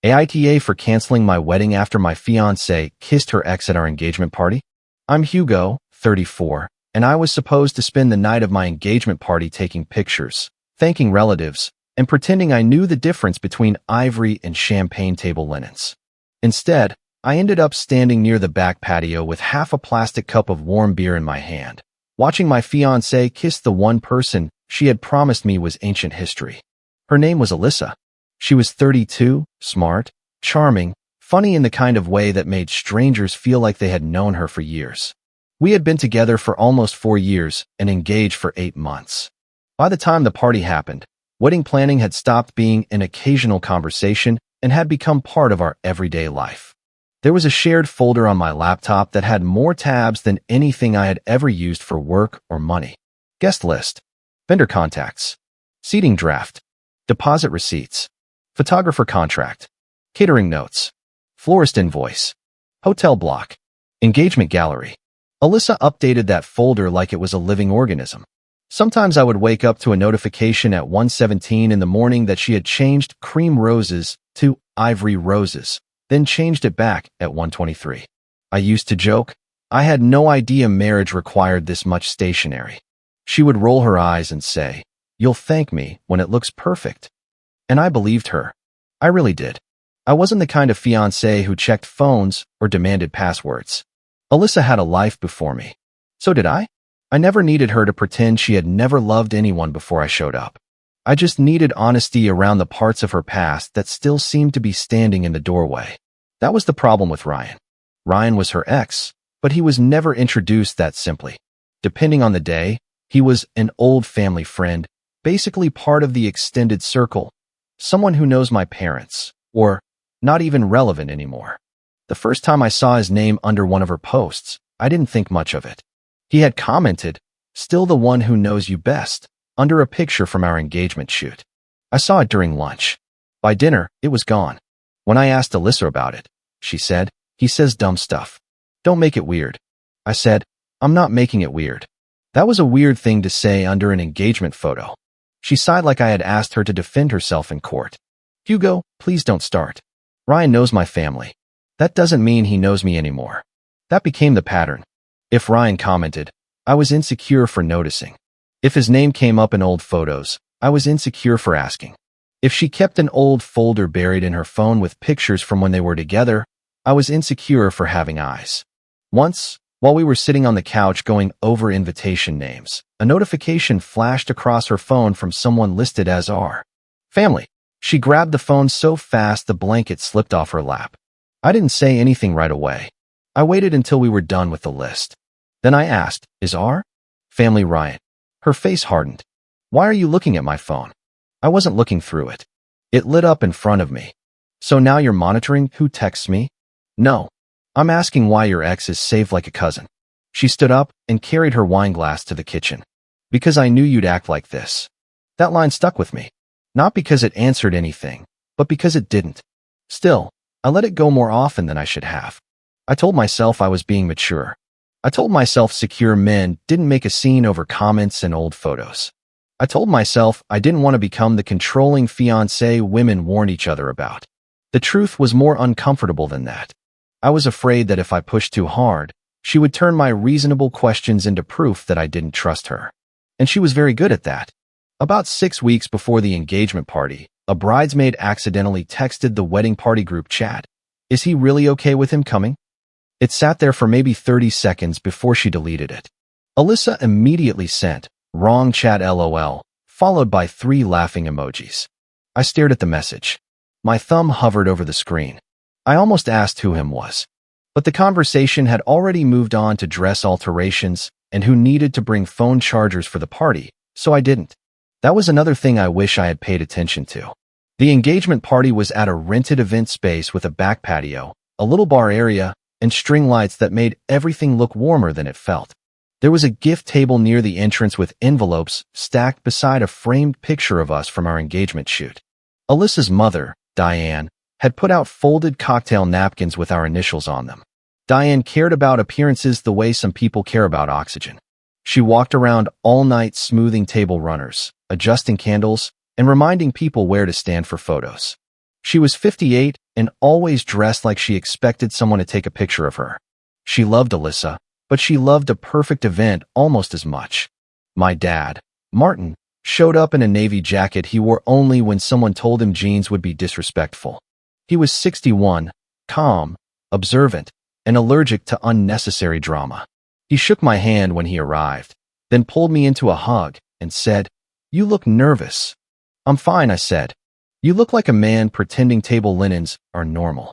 AITA for canceling my wedding after my fiancée kissed her ex at our engagement party? I'm Hugo, 34, and I was supposed to spend the night of my engagement party taking pictures, thanking relatives, and pretending I knew the difference between ivory and champagne table linens. Instead, I ended up standing near the back patio with half a plastic cup of warm beer in my hand, watching my fiancée kiss the one person she had promised me was ancient history. Her name was Alyssa. She was 32, smart, charming, funny in the kind of way that made strangers feel like they had known her for years. We had been together for almost 4 years and engaged for 8 months. By the time the party happened, wedding planning had stopped being an occasional conversation and had become part of our everyday life. There was a shared folder on my laptop that had more tabs than anything I had ever used for work or money. Guest list, vendor contacts, seating draft, deposit receipts, photographer contract, catering notes, florist invoice, hotel block, engagement gallery. Alyssa updated that folder like it was a living organism. Sometimes I would wake up to a notification at 1:17 in the morning that she had changed cream roses to ivory roses, then changed it back at 1:23. I used to joke, I had no idea marriage required this much stationery. She would roll her eyes and say, "You'll thank me when it looks perfect." And I believed her. I really did. I wasn't the kind of fiancé who checked phones or demanded passwords. Alyssa had a life before me. So did I. I never needed her to pretend she had never loved anyone before I showed up. I just needed honesty around the parts of her past that still seemed to be standing in the doorway. That was the problem with Ryan. Ryan was her ex, but he was never introduced that simply. Depending on the day, he was an old family friend, basically part of the extended circle, someone who knows my parents, or not even relevant anymore. The first time I saw his name under one of her posts, I didn't think much of it. He had commented, "Still the one who knows you best," under a picture from our engagement shoot. I saw it during lunch. By dinner, it was gone. When I asked Alyssa about it, she said, "He says dumb stuff. Don't make it weird." I said, "I'm not making it weird." That was a weird thing to say under an engagement photo. She sighed like I had asked her to defend herself in court. "Hugo, please don't start. Ryan knows my family. That doesn't mean he knows me anymore." That became the pattern. If Ryan commented, I was insecure for noticing. If his name came up in old photos, I was insecure for asking. If she kept an old folder buried in her phone with pictures from when they were together, I was insecure for having eyes. Once, while we were sitting on the couch going over invitation names, a notification flashed across her phone from someone listed as our family. She grabbed the phone so fast the blanket slipped off her lap. I didn't say anything right away. I waited until we were done with the list. Then I asked, "Is our family Ryan?" Her face hardened. "Why are you looking at my phone?" I wasn't looking through it. It lit up in front of me. "So now you're monitoring who texts me?" "No. I'm asking why your ex is saved like a cousin." She stood up and carried her wine glass to the kitchen. "Because I knew you'd act like this." That line stuck with me. Not because it answered anything, but because it didn't. Still, I let it go more often than I should have. I told myself I was being mature. I told myself secure men didn't make a scene over comments and old photos. I told myself I didn't want to become the controlling fiancé women warn each other about. The truth was more uncomfortable than that. I was afraid that if I pushed too hard, she would turn my reasonable questions into proof that I didn't trust her. And she was very good at that. About 6 weeks before the engagement party, a bridesmaid accidentally texted the wedding party group chat, "Is he really okay with him coming?" It sat there for maybe 30 seconds before she deleted it. Alyssa immediately sent, "Wrong chat LOL," followed by 3 laughing emojis. I stared at the message. My thumb hovered over the screen. I almost asked who him was. But the conversation had already moved on to dress alterations and who needed to bring phone chargers for the party, so I didn't. That was another thing I wish I had paid attention to. The engagement party was at a rented event space with a back patio, a little bar area, and string lights that made everything look warmer than it felt. There was a gift table near the entrance with envelopes stacked beside a framed picture of us from our engagement shoot. Alyssa's mother, Diane, had put out folded cocktail napkins with our initials on them. Diane cared about appearances the way some people care about oxygen. She walked around all night smoothing table runners, adjusting candles, and reminding people where to stand for photos. She was 58 and always dressed like she expected someone to take a picture of her. She loved Alyssa, but she loved a perfect event almost as much. My dad, Martin, showed up in a navy jacket he wore only when someone told him jeans would be disrespectful. He was 61, calm, observant, and allergic to unnecessary drama. He shook my hand when he arrived, then pulled me into a hug and said, "You look nervous." "I'm fine," I said. "You look like a man pretending table linens are normal."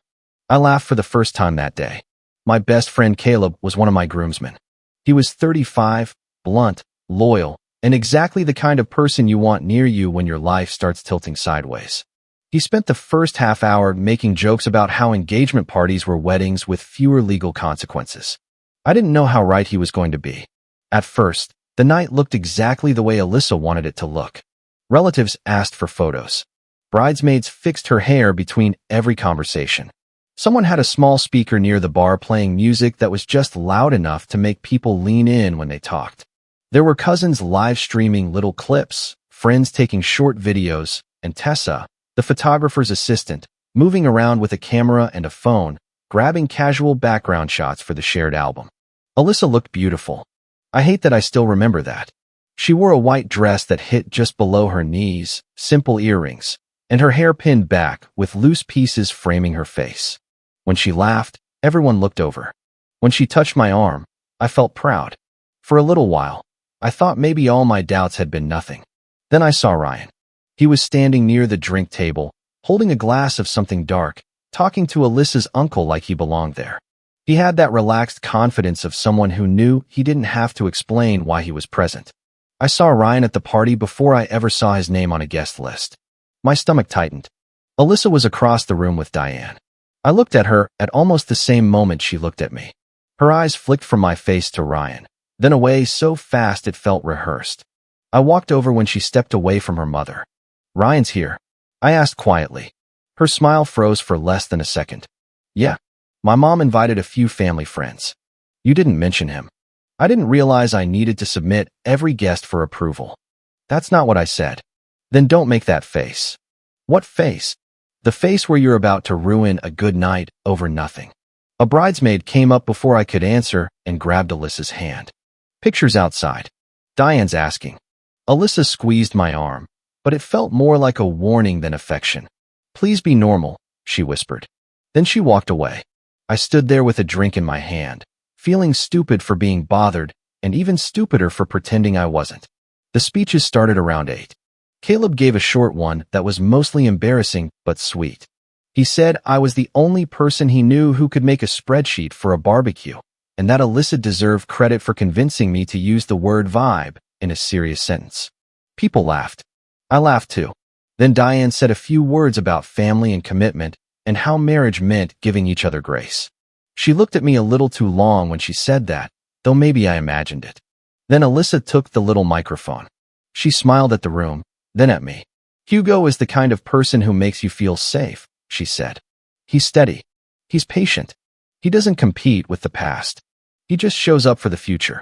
I laughed for the first time that day. My best friend Caleb was one of my groomsmen. He was 35, blunt, loyal, and exactly the kind of person you want near you when your life starts tilting sideways. He spent the first half hour making jokes about how engagement parties were weddings with fewer legal consequences. I didn't know how right he was going to be. At first, the night looked exactly the way Alyssa wanted it to look. Relatives asked for photos. Bridesmaids fixed her hair between every conversation. Someone had a small speaker near the bar playing music that was just loud enough to make people lean in when they talked. There were cousins live streaming little clips, friends taking short videos, and Tessa, the photographer's assistant, moving around with a camera and a phone, grabbing casual background shots for the shared album. Alyssa looked beautiful. I hate that I still remember that. She wore a white dress that hit just below her knees, simple earrings, and her hair pinned back with loose pieces framing her face. When she laughed, everyone looked over. When she touched my arm, I felt proud. For a little while, I thought maybe all my doubts had been nothing. Then I saw Ryan. He was standing near the drink table, holding a glass of something dark, talking to Alyssa's uncle like he belonged there. He had that relaxed confidence of someone who knew he didn't have to explain why he was present. I saw Ryan at the party before I ever saw his name on a guest list. My stomach tightened. Alyssa was across the room with Diane. I looked at her at almost the same moment she looked at me. Her eyes flicked from my face to Ryan, then away so fast it felt rehearsed. I walked over when she stepped away from her mother. "Ryan's here," I asked quietly. Her smile froze for less than a second. "Yeah. My mom invited a few family friends." "You didn't mention him." I didn't realize I needed to submit every guest for approval. "That's not what I said." "Then don't make that face." "What face?" "The face where you're about to ruin a good night over nothing." A bridesmaid came up before I could answer and grabbed Alyssa's hand. "Pictures outside." Diane's asking. Alyssa squeezed my arm, but it felt more like a warning than affection. "Please be normal," she whispered. Then she walked away. I stood there with a drink in my hand, feeling stupid for being bothered and even stupider for pretending I wasn't. The speeches started around 8. Caleb gave a short one that was mostly embarrassing but sweet. He said I was the only person he knew who could make a spreadsheet for a barbecue, and that Alyssa deserved credit for convincing me to use the word vibe in a serious sentence. People laughed. I laughed too. Then Diane said a few words about family and commitment and how marriage meant giving each other grace. She looked at me a little too long when she said that, though maybe I imagined it. Then Alyssa took the little microphone. She smiled at the room, then at me. "Hugo is the kind of person who makes you feel safe," she said. "He's steady. He's patient. He doesn't compete with the past. He just shows up for the future."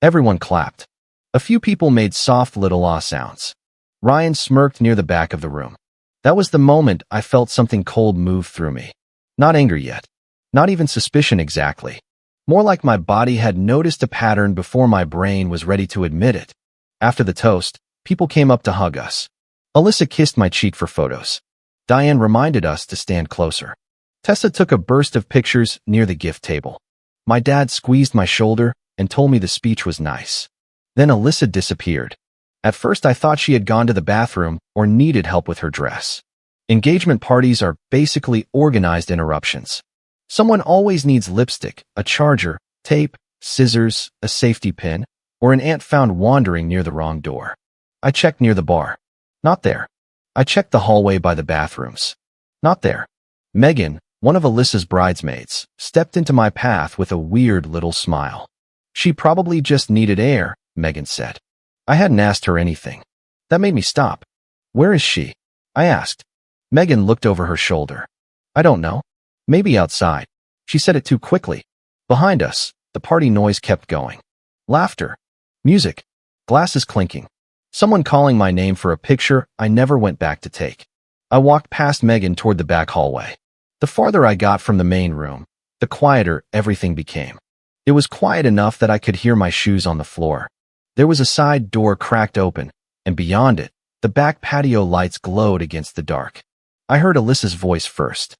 Everyone clapped. A few people made soft little ah sounds. Ryan smirked near the back of the room. That was the moment I felt something cold move through me. Not anger yet. Not even suspicion exactly. More like my body had noticed a pattern before my brain was ready to admit it. After the toast, people came up to hug us. Alyssa kissed my cheek for photos. Diane reminded us to stand closer. Tessa took a burst of pictures near the gift table. My dad squeezed my shoulder and told me the speech was nice. Then Alyssa disappeared. At first I thought she had gone to the bathroom or needed help with her dress. Engagement parties are basically organized interruptions. Someone always needs lipstick, a charger, tape, scissors, a safety pin, or an aunt found wandering near the wrong door. I checked near the bar. Not there. I checked the hallway by the bathrooms. Not there. Megan, one of Alyssa's bridesmaids, stepped into my path with a weird little smile. "She probably just needed air," Megan said. I hadn't asked her anything. That made me stop. "Where is she?" I asked. Megan looked over her shoulder. "I don't know. Maybe outside." She said it too quickly. Behind us, the party noise kept going. Laughter. Music. Glasses clinking. Someone calling my name for a picture I never went back to take. I walked past Megan toward the back hallway. The farther I got from the main room, the quieter everything became. It was quiet enough that I could hear my shoes on the floor. There was a side door cracked open, and beyond it, the back patio lights glowed against the dark. I heard Alyssa's voice first.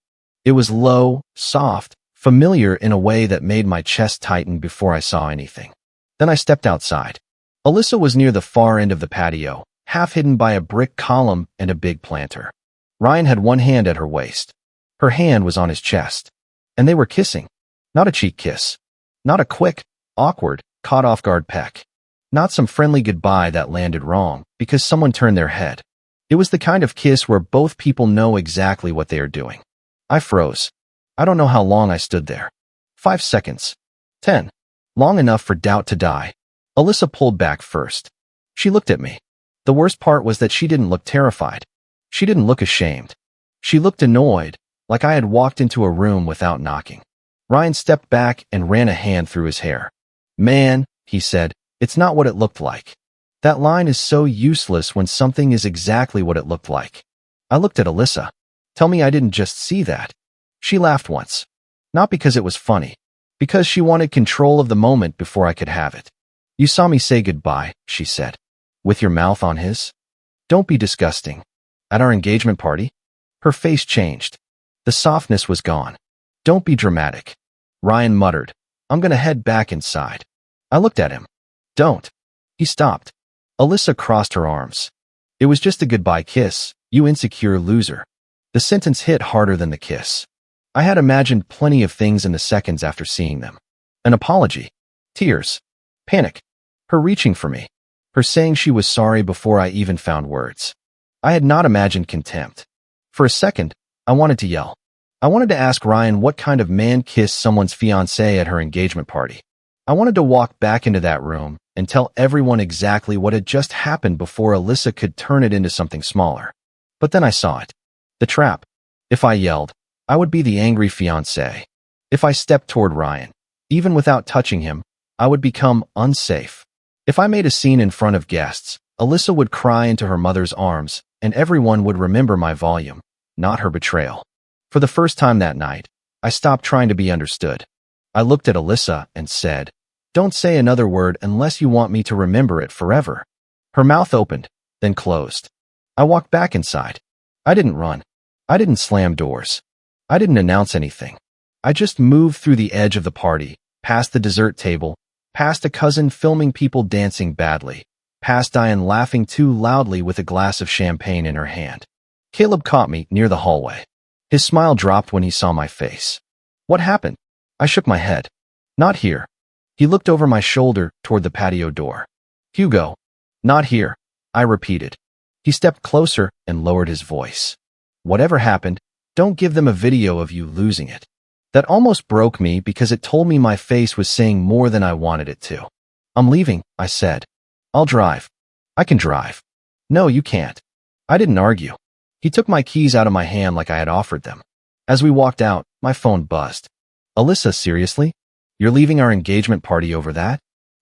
It was low, soft, familiar in a way that made my chest tighten before I saw anything. Then I stepped outside. Alyssa was near the far end of the patio, half hidden by a brick column and a big planter. Ryan had one hand at her waist. Her hand was on his chest. And they were kissing. Not a cheek kiss. Not a quick, awkward, caught-off-guard peck. Not some friendly goodbye that landed wrong because someone turned their head. It was the kind of kiss where both people know exactly what they are doing. I froze. I don't know how long I stood there. 5 seconds. 10. Long enough for doubt to die. Alyssa pulled back first. She looked at me. The worst part was that she didn't look terrified. She didn't look ashamed. She looked annoyed, like I had walked into a room without knocking. Ryan stepped back and ran a hand through his hair. Man, he said, it's not what it looked like. That line is so useless when something is exactly what it looked like. I looked at Alyssa. Tell me I didn't just see that. She laughed once. Not because it was funny. Because she wanted control of the moment before I could have it. You saw me say goodbye, she said. With your mouth on his? Don't be disgusting. At our engagement party? Her face changed. The softness was gone. Don't be dramatic. Ryan muttered. I'm gonna head back inside. I looked at him. Don't. He stopped. Alyssa crossed her arms. It was just a goodbye kiss, you insecure loser. The sentence hit harder than the kiss. I had imagined plenty of things in the seconds after seeing them. An apology. Tears. Panic. Her reaching for me. Her saying she was sorry before I even found words. I had not imagined contempt. For a second, I wanted to yell. I wanted to ask Ryan what kind of man kissed someone's fiancée at her engagement party. I wanted to walk back into that room and tell everyone exactly what had just happened before Alyssa could turn it into something smaller. But then I saw it. The trap. If I yelled, I would be the angry fiancé. If I stepped toward Ryan, even without touching him, I would become unsafe. If I made a scene in front of guests, Alyssa would cry into her mother's arms, and everyone would remember my volume, not her betrayal. For the first time that night, I stopped trying to be understood. I looked at Alyssa and said, don't say another word unless you want me to remember it forever. Her mouth opened, then closed. I walked back inside. I didn't run. I didn't slam doors. I didn't announce anything. I just moved through the edge of the party, past the dessert table, past a cousin filming people dancing badly, past Diane laughing too loudly with a glass of champagne in her hand. Caleb caught me near the hallway. His smile dropped when he saw my face. What happened? I shook my head. Not here. He looked over my shoulder toward the patio door. Hugo. Not here, I repeated. He stepped closer and lowered his voice. Whatever happened, don't give them a video of you losing it. That almost broke me because it told me my face was saying more than I wanted it to. I'm leaving, I said. I'll drive. I can drive. No, you can't. I didn't argue. He took my keys out of my hand like I had offered them. As we walked out, my phone buzzed. Alyssa, seriously? You're leaving our engagement party over that?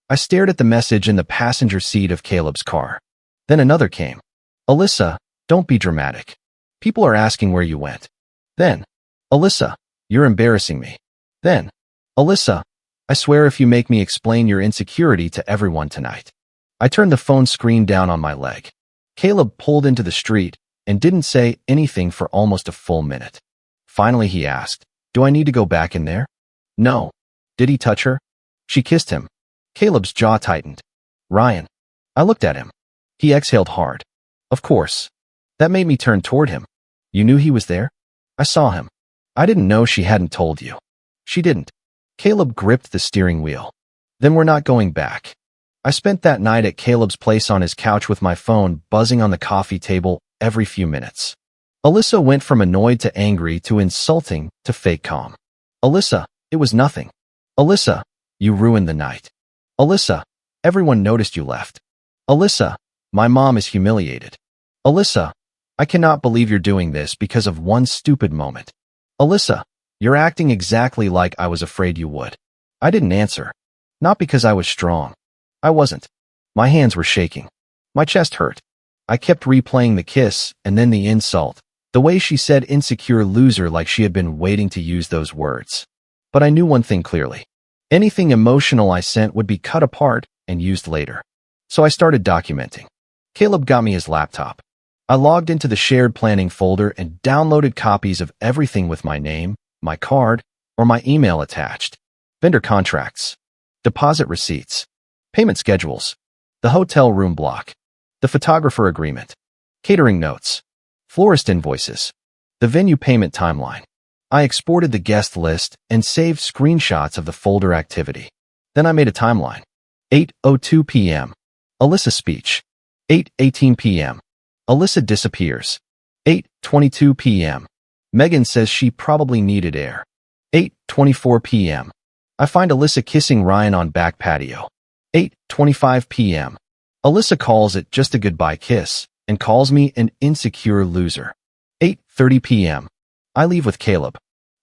I stared at the message in the passenger seat of Caleb's car. Then another came. Alyssa, don't be dramatic. People are asking where you went. Then, Alyssa, you're embarrassing me. Then, Alyssa, I swear if you make me explain your insecurity to everyone tonight. I turned the phone screen down on my leg. Caleb pulled into the street and didn't say anything for almost a full minute. Finally, he asked, do I need to go back in there? No. Did he touch her? She kissed him. Caleb's jaw tightened. Ryan. I looked at him. He exhaled hard. Of course. That made me turn toward him. You knew he was there? I saw him. I didn't know she hadn't told you. She didn't. Caleb gripped the steering wheel. Then we're not going back. I spent that night at Caleb's place on his couch with my phone buzzing on the coffee table every few minutes. Alyssa went from annoyed to angry to insulting to fake calm. Alyssa, it was nothing. Alyssa, you ruined the night. Alyssa, everyone noticed you left. Alyssa, my mom is humiliated. Alyssa, I cannot believe you're doing this because of one stupid moment. Alyssa, you're acting exactly like I was afraid you would. I didn't answer. Not because I was strong. I wasn't. My hands were shaking. My chest hurt. I kept replaying the kiss and then the insult, The way she said insecure loser like she had been waiting to use those words. But I knew one thing clearly. Anything emotional I sent would be cut apart and used later. So I started documenting. Caleb got me his laptop. I logged into the shared planning folder and downloaded copies of everything with my name, my card, or my email attached. Vendor contracts, deposit receipts, payment schedules, the hotel room block, the photographer agreement, catering notes, florist invoices, the venue payment timeline. I exported the guest list and saved screenshots of the folder activity. Then I made a timeline. 8:02 p.m. Alyssa speech. 8:18 p.m. Alyssa disappears. 8:22 p.m. Megan says she probably needed air. 8:24 p.m. I find Alyssa kissing Ryan on back patio. 8:25 p.m. Alyssa calls it just a goodbye kiss and calls me an insecure loser. 8:30 p.m. I leave with Caleb.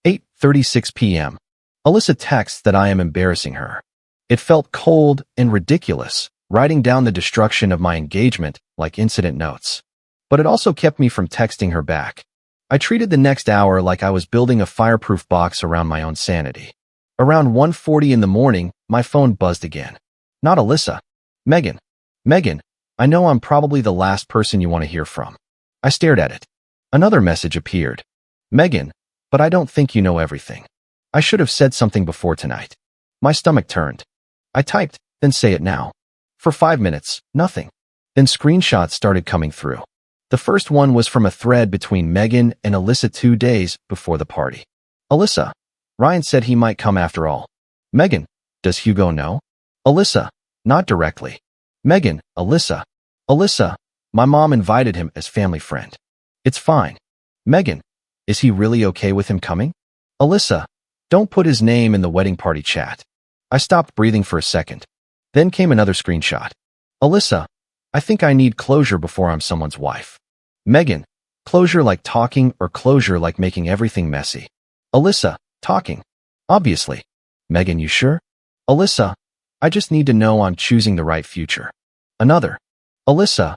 8:36 p.m. Alyssa texts that I am embarrassing her. It felt cold and ridiculous, writing down the destruction of my engagement like incident notes. But it also kept me from texting her back. I treated the next hour like I was building a fireproof box around my own sanity. Around 1:40 in the morning, my phone buzzed again. Not Alyssa. Megan. Megan, I know I'm probably the last person you want to hear from. I stared at it. Another message appeared. Megan, but I don't think you know everything. I should have said something before tonight. My stomach turned. I typed, then say it now. For 5 minutes, nothing. Then screenshots started coming through. The first one was from a thread between Megan and Alyssa 2 days before the party. Alyssa, Ryan said he might come after all. Megan, does Hugo know? Alyssa, not directly. Megan, Alyssa. Alyssa, my mom invited him as family friend. It's fine. Megan, is he really okay with him coming? Alyssa, don't put his name in the wedding party chat. I stopped breathing for a second. Then came another screenshot. Alyssa, I think I need closure before I'm someone's wife. Megan, closure like talking or closure like making everything messy. Alyssa, talking. Obviously. Megan, you sure? Alyssa, I just need to know I'm choosing the right future. Another. Alyssa,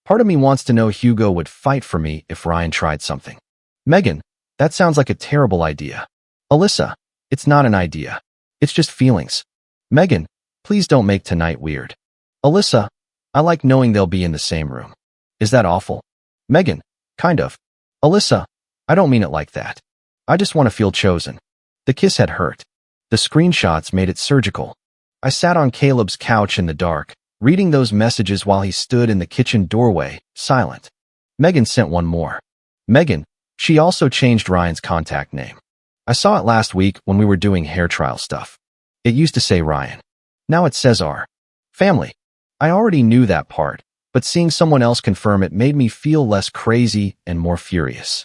part of me wants to know Hugo would fight for me if Ryan tried something. Megan, that sounds like a terrible idea. Alyssa, it's not an idea. It's just feelings. Megan, please don't make tonight weird. Alyssa, I like knowing they'll be in the same room. Is that awful? Megan, kind of. Alyssa, I don't mean it like that. I just want to feel chosen. The kiss had hurt. The screenshots made it surgical. I sat on Caleb's couch in the dark, reading those messages while he stood in the kitchen doorway, silent. Megan sent one more. Megan, she also changed Ryan's contact name. I saw it last week when we were doing hair trial stuff. It used to say Ryan. Now it says our family. I already knew that part, but seeing someone else confirm it made me feel less crazy and more furious.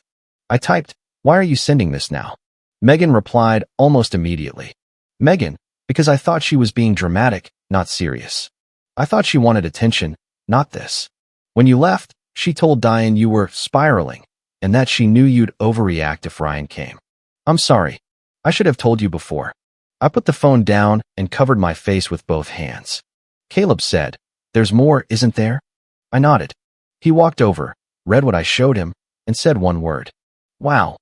I typed, why are you sending this now? Megan replied almost immediately. Megan, because I thought she was being dramatic, not serious. I thought she wanted attention, not this. When you left, she told Diane you were spiraling, and that she knew you'd overreact if Ryan came. I'm sorry. I should have told you before. I put the phone down and covered my face with both hands. Caleb said, there's more, isn't there? I nodded. He walked over, read what I showed him, and said one word. Wow.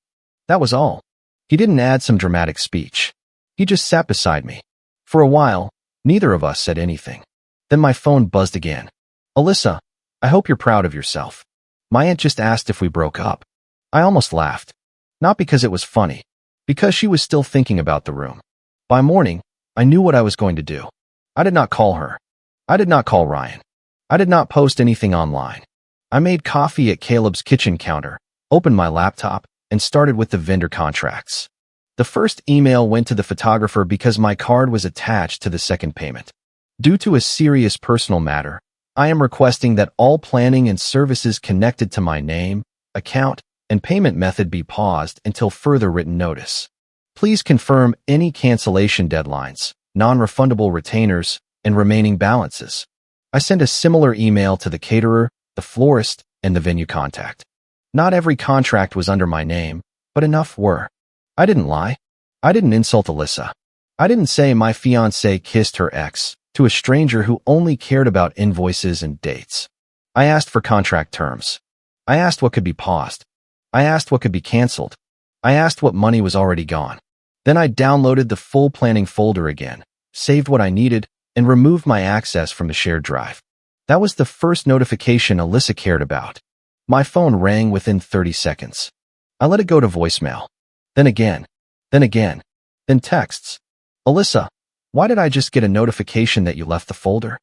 That was all. He didn't add some dramatic speech. He just sat beside me. For a while, neither of us said anything. Then my phone buzzed again. Alyssa, I hope you're proud of yourself. My aunt just asked if we broke up. I almost laughed. Not because it was funny, because she was still thinking about the room. By morning, I knew what I was going to do. I did not call her. I did not call Ryan. I did not post anything online. I made coffee at Caleb's kitchen counter, opened my laptop, and started with the vendor contracts. The first email went to the photographer because my card was attached to the second payment. Due to a serious personal matter, I am requesting that all planning and services connected to my name, account, and payment method be paused until further written notice. Please confirm any cancellation deadlines, non-refundable retainers, and remaining balances. I sent a similar email to the caterer, the florist, and the venue contact. Not every contract was under my name, but enough were. I didn't lie. I didn't insult Alyssa. I didn't say my fiancée kissed her ex to a stranger who only cared about invoices and dates. I asked for contract terms. I asked what could be paused. I asked what could be canceled. I asked what money was already gone. Then I downloaded the full planning folder again, saved what I needed, and removed my access from the shared drive. That was the first notification Alyssa cared about. My phone rang within 30 seconds. I let it go to voicemail. Then again. Then texts. Alyssa, why did I just get a notification that you left the folder?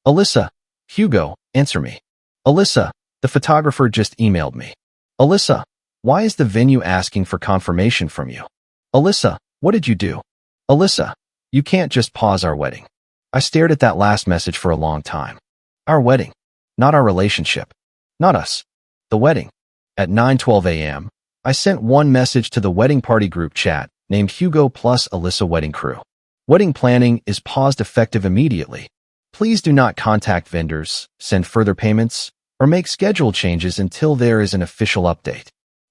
Alyssa, Hugo, answer me. Alyssa, the photographer just emailed me. Alyssa, why is the venue asking for confirmation from you? Alyssa, what did you do? Alyssa, you can't just pause our wedding. I stared at that last message for a long time. Our wedding. Not our relationship. Not us. The wedding. At 9:12 a.m., I sent one message to the wedding party group chat named Hugo plus Alyssa Wedding Crew. Wedding planning is paused effective immediately. Please do not contact vendors, send further payments, or make schedule changes until there is an official update.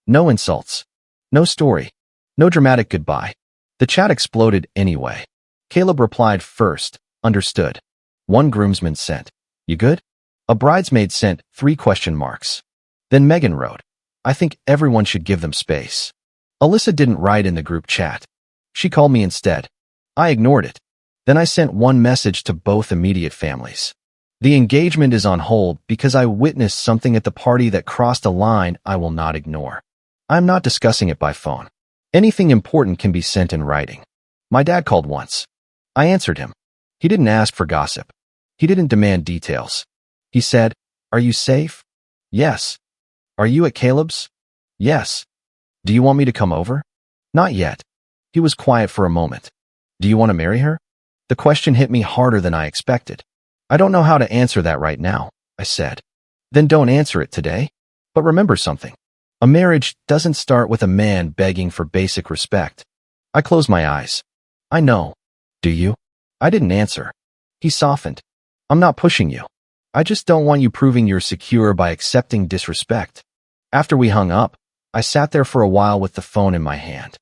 No insults. No story. No dramatic goodbye. The chat exploded anyway. Caleb replied first, understood. One groomsman sent, you good? A bridesmaid sent 3 question marks. Then Megan wrote, I think everyone should give them space. Alyssa didn't write in the group chat. She called me instead. I ignored it. Then I sent one message to both immediate families. The engagement is on hold because I witnessed something at the party that crossed a line I will not ignore. I'm not discussing it by phone. Anything important can be sent in writing. My dad called once. I answered him. He didn't ask for gossip. He didn't demand details. He said, are you safe? Yes. Are you at Caleb's? Yes. Do you want me to come over? Not yet. He was quiet for a moment. Do you want to marry her? The question hit me harder than I expected. I don't know how to answer that right now, I said. Then don't answer it today. But remember something. A marriage doesn't start with a man begging for basic respect. I closed my eyes. I know. Do you? I didn't answer. He softened. I'm not pushing you. I just don't want you proving you're secure by accepting disrespect. After we hung up, I sat there for a while with the phone in my hand.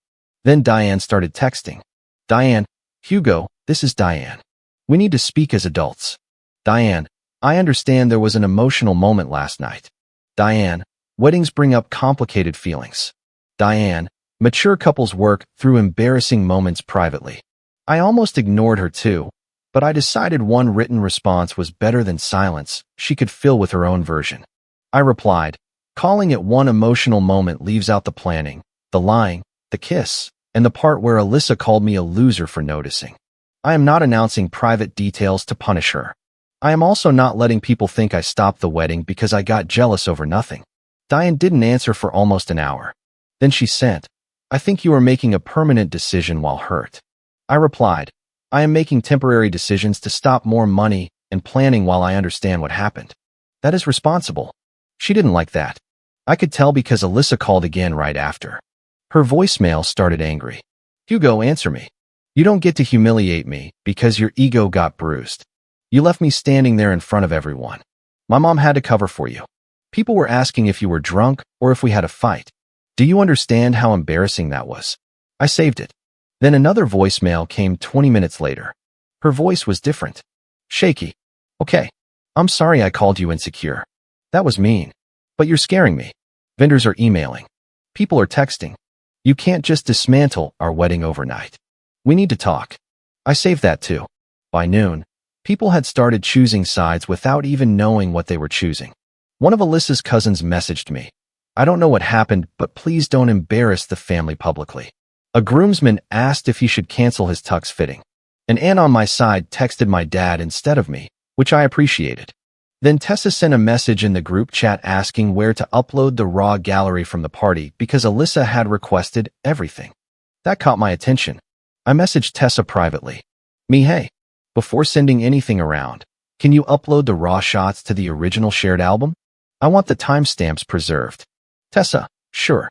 Then Diane started texting. Diane, Hugo, this is Diane. We need to speak as adults. Diane, I understand there was an emotional moment last night. Diane, weddings bring up complicated feelings. Diane, mature couples work through embarrassing moments privately. I almost ignored her too, but I decided one written response was better than silence she could fill with her own version. I replied, calling it one emotional moment leaves out the planning, the lying, the kiss, and the part where Alyssa called me a loser for noticing. I am not announcing private details to punish her. I am also not letting people think I stopped the wedding because I got jealous over nothing. Diane didn't answer for almost an hour. Then she sent, I think you are making a permanent decision while hurt. I replied, I am making temporary decisions to stop more money and planning while I understand what happened. That is responsible. She didn't like that. I could tell because Alyssa called again right after. Her voicemail started angry. Hugo, answer me. You don't get to humiliate me because your ego got bruised. You left me standing there in front of everyone. My mom had to cover for you. People were asking if you were drunk or if we had a fight. Do you understand how embarrassing that was? I saved it. Then another voicemail came 20 minutes later. Her voice was different. Shaky. Okay. I'm sorry I called you insecure. That was mean. But you're scaring me. Vendors are emailing. People are texting. You can't just dismantle our wedding overnight. We need to talk. I saved that too. By noon, people had started choosing sides without even knowing what they were choosing. One of Alyssa's cousins messaged me. I don't know what happened, but please don't embarrass the family publicly. A groomsman asked if he should cancel his tux fitting. An aunt on my side texted my dad instead of me, which I appreciated. Then Tessa sent a message in the group chat asking where to upload the raw gallery from the party because Alyssa had requested everything. That caught my attention. I messaged Tessa privately. Hey, before sending anything around, can you upload the raw shots to the original shared album? I want the timestamps preserved. Tessa, sure.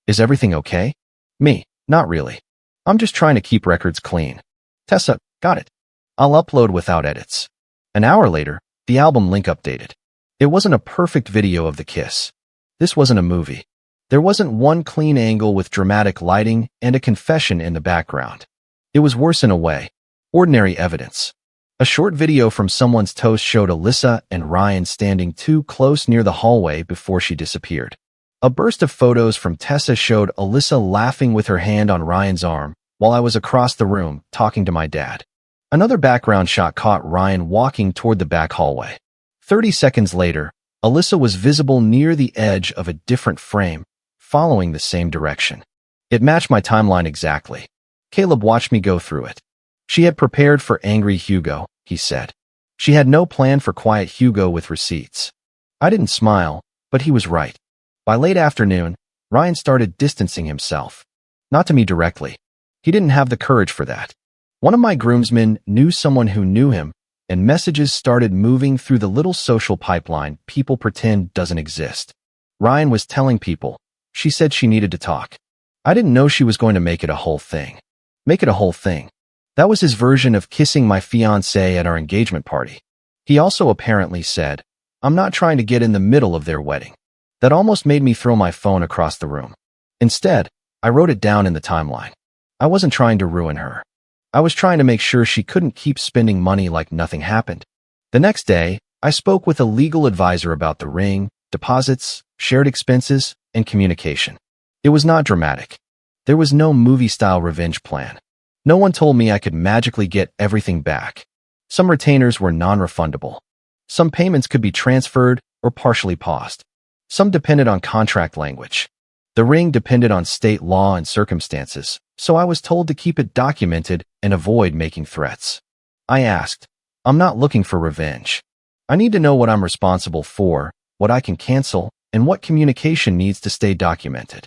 Is everything okay? Me, not really. I'm just trying to keep records clean. Tessa, got it. I'll upload without edits. An hour later, the album link updated. It wasn't a perfect video of the kiss. This wasn't a movie. There wasn't one clean angle with dramatic lighting and a confession in the background. It was worse in a way. Ordinary evidence. A short video from someone's toast showed Alyssa and Ryan standing too close near the hallway before she disappeared. A burst of photos from Tessa showed Alyssa laughing with her hand on Ryan's arm while I was across the room talking to my dad. Another background shot caught Ryan walking toward the back hallway. 30 seconds later, Alyssa was visible near the edge of a different frame, following the same direction. It matched my timeline exactly. Caleb watched me go through it. She had prepared for angry Hugo, he said. She had no plan for quiet Hugo with receipts. I didn't smile, but he was right. By late afternoon, Ryan started distancing himself. Not to me directly. He didn't have the courage for that. One of my groomsmen knew someone who knew him, and messages started moving through the little social pipeline people pretend doesn't exist. Ryan was telling people. She said she needed to talk. I didn't know she was going to make it a whole thing. Make it a whole thing. That was his version of kissing my fiancée at our engagement party. He also apparently said, "I'm not trying to get in the middle of their wedding." That almost made me throw my phone across the room. Instead, I wrote it down in the timeline. I wasn't trying to ruin her. I was trying to make sure she couldn't keep spending money like nothing happened. The next day, I spoke with a legal advisor about the ring, deposits, shared expenses, and communication. It was not dramatic. There was no movie-style revenge plan. No one told me I could magically get everything back. Some retainers were non-refundable. Some payments could be transferred or partially paused. Some depended on contract language. The ring depended on state law and circumstances, so I was told to keep it documented and avoid making threats. I asked, "I'm not looking for revenge. I need to know what I'm responsible for, what I can cancel, and what communication needs to stay documented."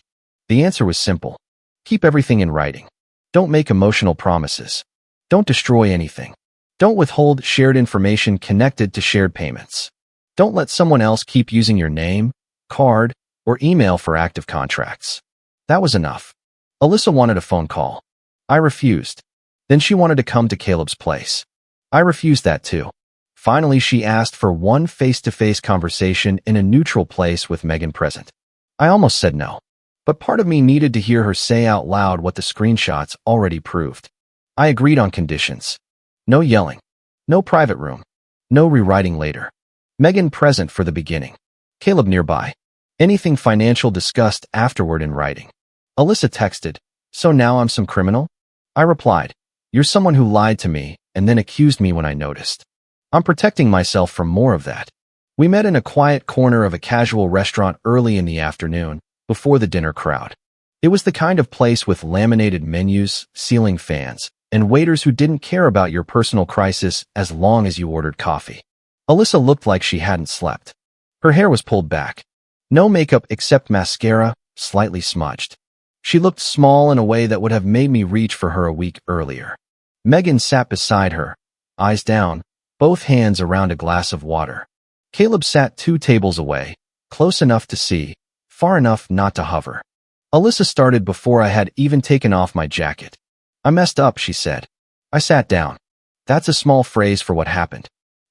The answer was simple. Keep everything in writing. Don't make emotional promises. Don't destroy anything. Don't withhold shared information connected to shared payments. Don't let someone else keep using your name, card, or email for active contracts. That was enough. Alyssa wanted a phone call. I refused. Then she wanted to come to Caleb's place. I refused that too. Finally, she asked for one face-to-face conversation in a neutral place with Megan present. I almost said no. But part of me needed to hear her say out loud what the screenshots already proved. I agreed on conditions. No yelling. No private room. No rewriting later. Megan present for the beginning. Caleb nearby. Anything financial discussed afterward in writing. Alyssa texted, "So now I'm some criminal?" I replied, "You're someone who lied to me and then accused me when I noticed. I'm protecting myself from more of that." We met in a quiet corner of a casual restaurant early in the afternoon, before the dinner crowd. It was the kind of place with laminated menus, ceiling fans, and waiters who didn't care about your personal crisis as long as you ordered coffee. Alyssa looked like she hadn't slept. Her hair was pulled back. No makeup except mascara, slightly smudged. She looked small in a way that would have made me reach for her a week earlier. Megan sat beside her, eyes down, both hands around a glass of water. Caleb sat 2 tables away, close enough to see, far enough not to hover. Alyssa started before I had even taken off my jacket. "I messed up," she said. I sat down. That's a small phrase for what happened.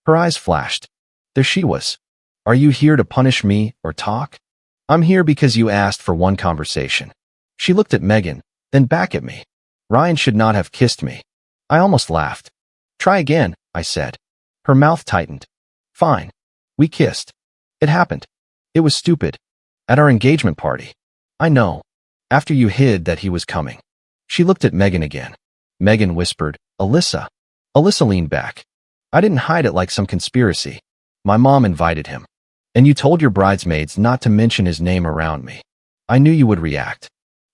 Her eyes flashed. There she was. "Are you here to punish me or talk?" "I'm here because you asked for one conversation." She looked at Megan, then back at me. Ryan should not have kissed me. I almost laughed. "Try again," I said. Her mouth tightened. "Fine." We kissed. It happened. It was stupid. At our engagement party. I know. After you hid that he was coming. She looked at Megan again. Megan whispered, "Alyssa." Alyssa leaned back. I didn't hide it like some conspiracy. My mom invited him. And you told your bridesmaids not to mention his name around me. I knew you would react.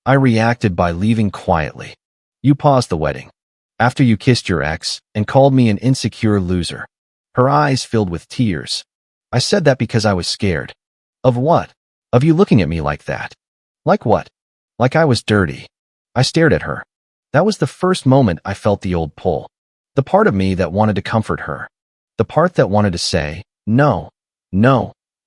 I reacted by leaving quietly. You paused the wedding. After you kissed your ex and called me an insecure loser. Her eyes filled with tears. I said that because I was scared. Of what? Of you looking at me like that. Like what? Like I was dirty. I stared at her. That was the first moment I felt the old pull. The part of me that wanted to comfort her. The part that wanted to say, no,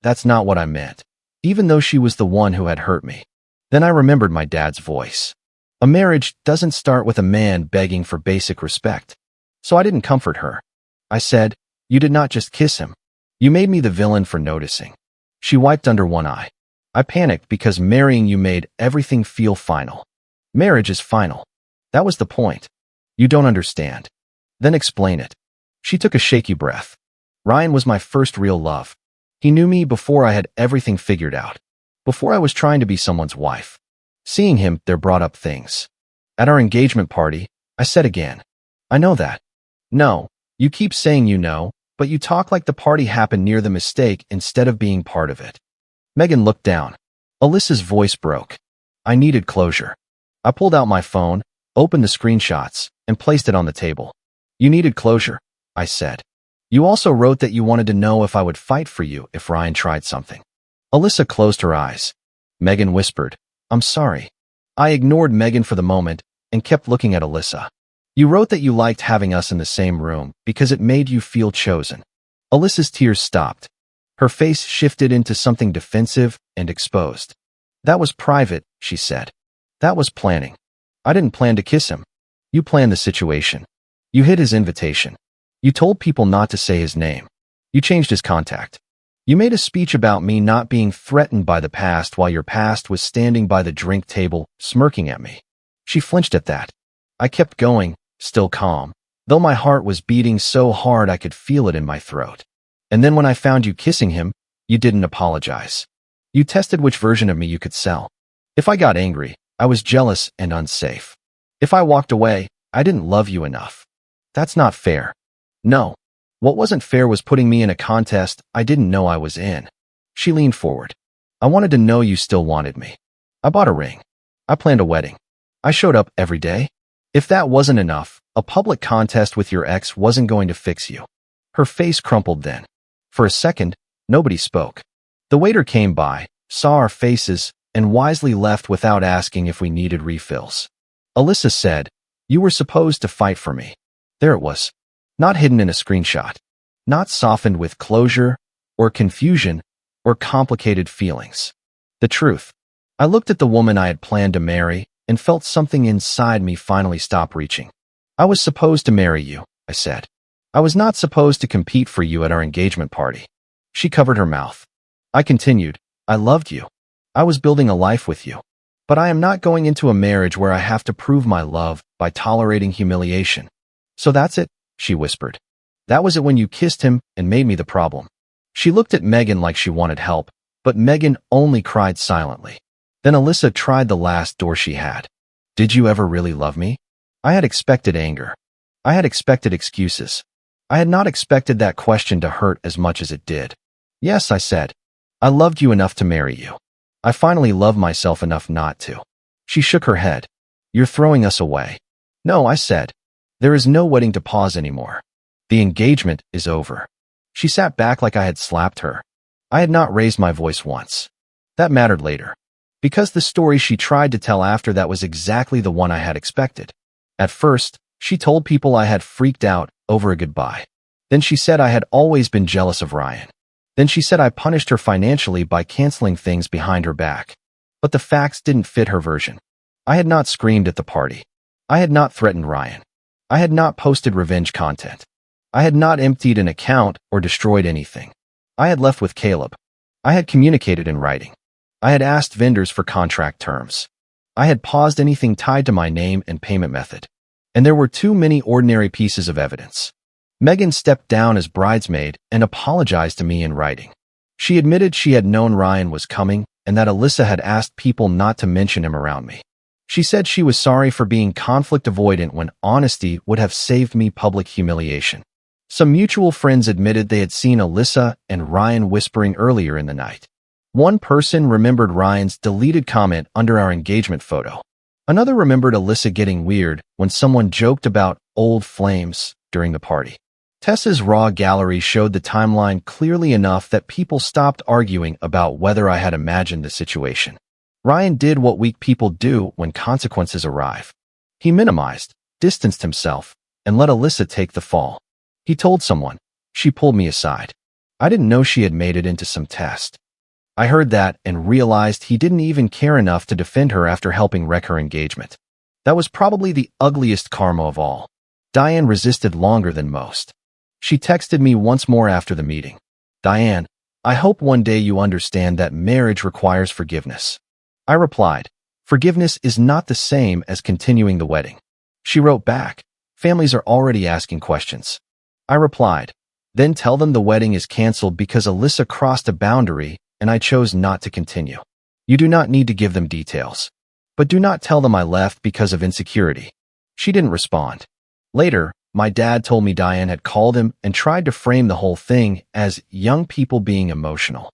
that's not what I meant. Even though she was the one who had hurt me. Then I remembered my dad's voice. A marriage doesn't start with a man begging for basic respect. So I didn't comfort her. I said, you did not just kiss him. You made me the villain for noticing. She wiped under one eye. I panicked because marrying you made everything feel final. Marriage is final. That was the point. You don't understand. Then explain it. She took a shaky breath. Ryan was my first real love. He knew me before I had everything figured out. Before I was trying to be someone's wife. Seeing him there brought up things. At our engagement party, I said again, I know that. No, you keep saying you know, but you talk like the party happened near the mistake instead of being part of it. Megan looked down. Alyssa's voice broke. I needed closure. I pulled out my phone, opened the screenshots, and placed it on the table. You needed closure, I said. You also wrote that you wanted to know if I would fight for you if Ryan tried something. Alyssa closed her eyes. Megan whispered, I'm sorry. I ignored Megan for the moment and kept looking at Alyssa. You wrote that you liked having us in the same room because it made you feel chosen. Alyssa's tears stopped. Her face shifted into something defensive and exposed. That was private, she said. That was planning. I didn't plan to kiss him. You planned the situation. You hid his invitation. You told people not to say his name. You changed his contact. You made a speech about me not being threatened by the past while your past was standing by the drink table, smirking at me. She flinched at that. I kept going, still calm, though my heart was beating so hard I could feel it in my throat. And then when I found you kissing him, you didn't apologize. You tested which version of me you could sell. If I got angry, I was jealous and unsafe. If I walked away, I didn't love you enough. That's not fair. No. What wasn't fair was putting me in a contest I didn't know I was in. She leaned forward. I wanted to know you still wanted me. I bought a ring. I planned a wedding. I showed up every day. If that wasn't enough, a public contest with your ex wasn't going to fix you. Her face crumpled then. For a second, nobody spoke. The waiter came by, saw our faces, and wisely left without asking if we needed refills. Alyssa said, You were supposed to fight for me. There it was. Not hidden in a screenshot. Not softened with closure, or confusion, or complicated feelings. The truth. I looked at the woman I had planned to marry and felt something inside me finally stop reaching. I was supposed to marry you, I said. I was not supposed to compete for you at our engagement party. She covered her mouth. I continued, I loved you. I was building a life with you. But I am not going into a marriage where I have to prove my love by tolerating humiliation. So that's it, she whispered. That was it when you kissed him and made me the problem. She looked at Megan like she wanted help, but Megan only cried silently. Then Alyssa tried the last door she had. Did you ever really love me? I had expected anger. I had expected excuses. I had not expected that question to hurt as much as it did. Yes, I said. I loved you enough to marry you. I finally loved myself enough not to. She shook her head. You're throwing us away. No, I said. There is no wedding to pause anymore. The engagement is over. She sat back like I had slapped her. I had not raised my voice once. That mattered later. Because the story she tried to tell after that was exactly the one I had expected. At first, she told people I had freaked out over a goodbye. Then she said I had always been jealous of Ryan. Then she said I punished her financially by canceling things behind her back. But the facts didn't fit her version. I had not screamed at the party. I had not threatened Ryan. I had not posted revenge content. I had not emptied an account or destroyed anything. I had left with Caleb. I had communicated in writing. I had asked vendors for contract terms. I had paused anything tied to my name and payment method. And there were too many ordinary pieces of evidence. Megan stepped down as bridesmaid and apologized to me in writing. She admitted she had known Ryan was coming and that Alyssa had asked people not to mention him around me. She said she was sorry for being conflict avoidant when honesty would have saved me public humiliation. Some mutual friends admitted they had seen Alyssa and Ryan whispering earlier in the night. One person remembered Ryan's deleted comment under our engagement photo. Another remembered Alyssa getting weird when someone joked about old flames during the party. Tessa's raw gallery showed the timeline clearly enough that people stopped arguing about whether I had imagined the situation. Ryan did what weak people do when consequences arrive. He minimized, distanced himself, and let Alyssa take the fall. He told someone. She pulled me aside. I didn't know she had made it into some test. I heard that and realized he didn't even care enough to defend her after helping wreck her engagement. That was probably the ugliest karma of all. Diane resisted longer than most. She texted me once more after the meeting. Diane, I hope one day you understand that marriage requires forgiveness. I replied, forgiveness is not the same as continuing the wedding. She wrote back, families are already asking questions. I replied, then tell them the wedding is canceled because Alyssa crossed a boundary and I chose not to continue. You do not need to give them details. But do not tell them I left because of insecurity. She didn't respond. Later, my dad told me Diane had called him and tried to frame the whole thing as young people being emotional.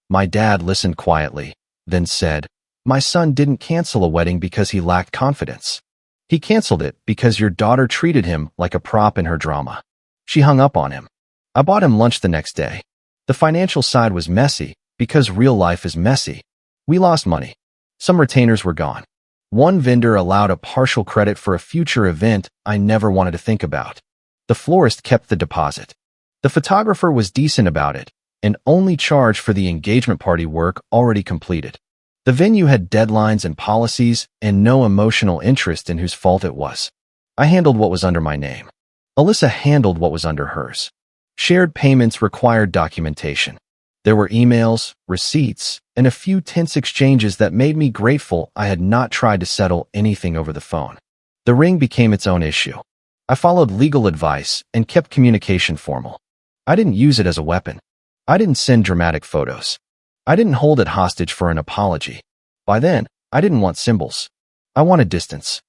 My dad listened quietly, then said, "My son didn't cancel a wedding because he lacked confidence. He canceled it because your daughter treated him like a prop in her drama." She hung up on him. I bought him lunch the next day. The financial side was messy because real life is messy. We lost money. Some retainers were gone. One vendor allowed a partial credit for a future event I never wanted to think about. The florist kept the deposit. The photographer was decent about it and only charged for the engagement party work already completed. The venue had deadlines and policies and no emotional interest in whose fault it was. I handled what was under my name. Alyssa handled what was under hers. Shared payments required documentation. There were emails, receipts, and a few tense exchanges that made me grateful I had not tried to settle anything over the phone. The ring became its own issue. I followed legal advice and kept communication formal. I didn't use it as a weapon. I didn't send dramatic photos. I didn't hold it hostage for an apology. By then, I didn't want symbols. I wanted distance.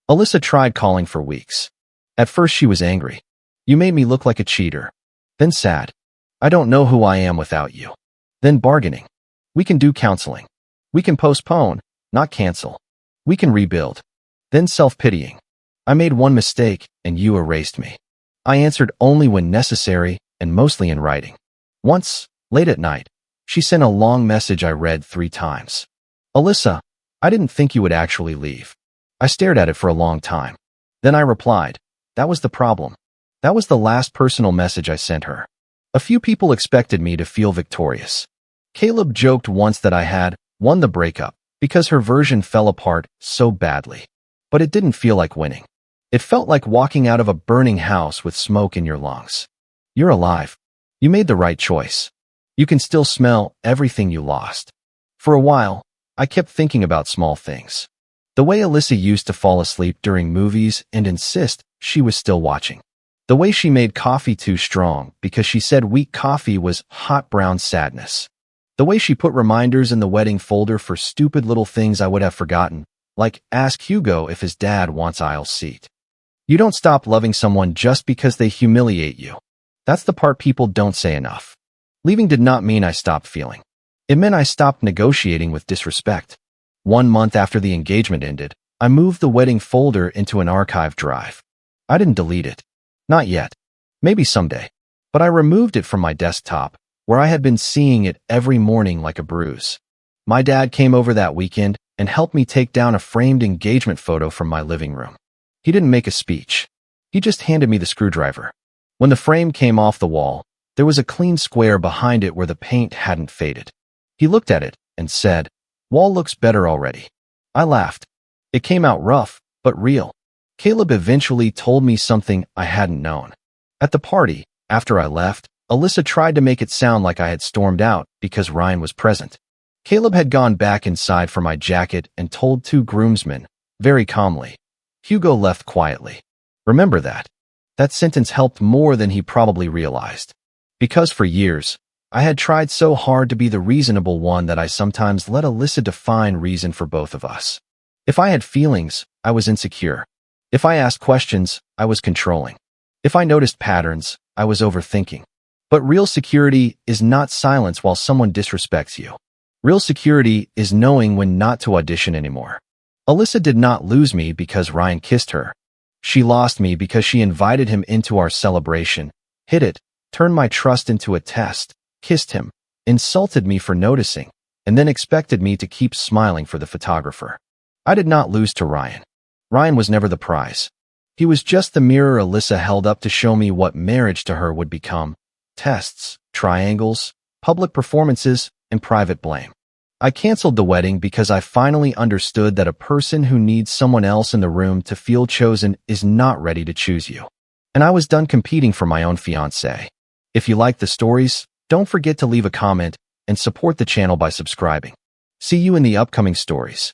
Alyssa tried calling for weeks. At first she was angry. "You made me look like a cheater." Then sad. "I don't know who I am without you." Then bargaining. "We can do counseling. We can postpone, not cancel. We can rebuild." Then self-pitying. "I made one mistake and you erased me." I answered only when necessary and mostly in writing. Once, late at night, she sent a long message I read 3 times. "Alyssa, I didn't think you would actually leave." I stared at it for a long time. Then I replied, "That was the problem." That was the last personal message I sent her. A few people expected me to feel victorious. Caleb joked once that I had won the breakup because her version fell apart so badly. But it didn't feel like winning. It felt like walking out of a burning house with smoke in your lungs. You're alive. You made the right choice. You can still smell everything you lost. For a while, I kept thinking about small things. The way Alyssa used to fall asleep during movies and insist she was still watching. The way she made coffee too strong because she said weak coffee was hot brown sadness. The way she put reminders in the wedding folder for stupid little things I would have forgotten, like ask Hugo if his dad wants aisle seat. You don't stop loving someone just because they humiliate you. That's the part people don't say enough. Leaving did not mean I stopped feeling. It meant I stopped negotiating with disrespect. 1 month after the engagement ended, I moved the wedding folder into an archive drive. I didn't delete it. Not yet. Maybe someday. But I removed it from my desktop, where I had been seeing it every morning like a bruise. My dad came over that weekend and helped me take down a framed engagement photo from my living room. He didn't make a speech. He just handed me the screwdriver. When the frame came off the wall, there was a clean square behind it where the paint hadn't faded. He looked at it and said, "Wall looks better already." I laughed. It came out rough, but real. Caleb eventually told me something I hadn't known. At the party, after I left, Alyssa tried to make it sound like I had stormed out because Ryan was present. Caleb had gone back inside for my jacket and told 2 groomsmen, very calmly. Hugo left quietly. Remember that. That sentence helped more than he probably realized. Because for years, I had tried so hard to be the reasonable one that I sometimes let Alyssa define reason for both of us. If I had feelings, I was insecure. If I asked questions, I was controlling. If I noticed patterns, I was overthinking. But real security is not silence while someone disrespects you. Real security is knowing when not to audition anymore. Alyssa did not lose me because Ryan kissed her. She lost me because she invited him into our celebration, hid it, turned my trust into a test, kissed him, insulted me for noticing, and then expected me to keep smiling for the photographer. I did not lose to Ryan. Ryan was never the prize. He was just the mirror Alyssa held up to show me what marriage to her would become. Tests, triangles, public performances, and private blame. I canceled the wedding because I finally understood that a person who needs someone else in the room to feel chosen is not ready to choose you. And I was done competing for my own fiancé. If you like the stories, don't forget to leave a comment and support the channel by subscribing. See you in the upcoming stories.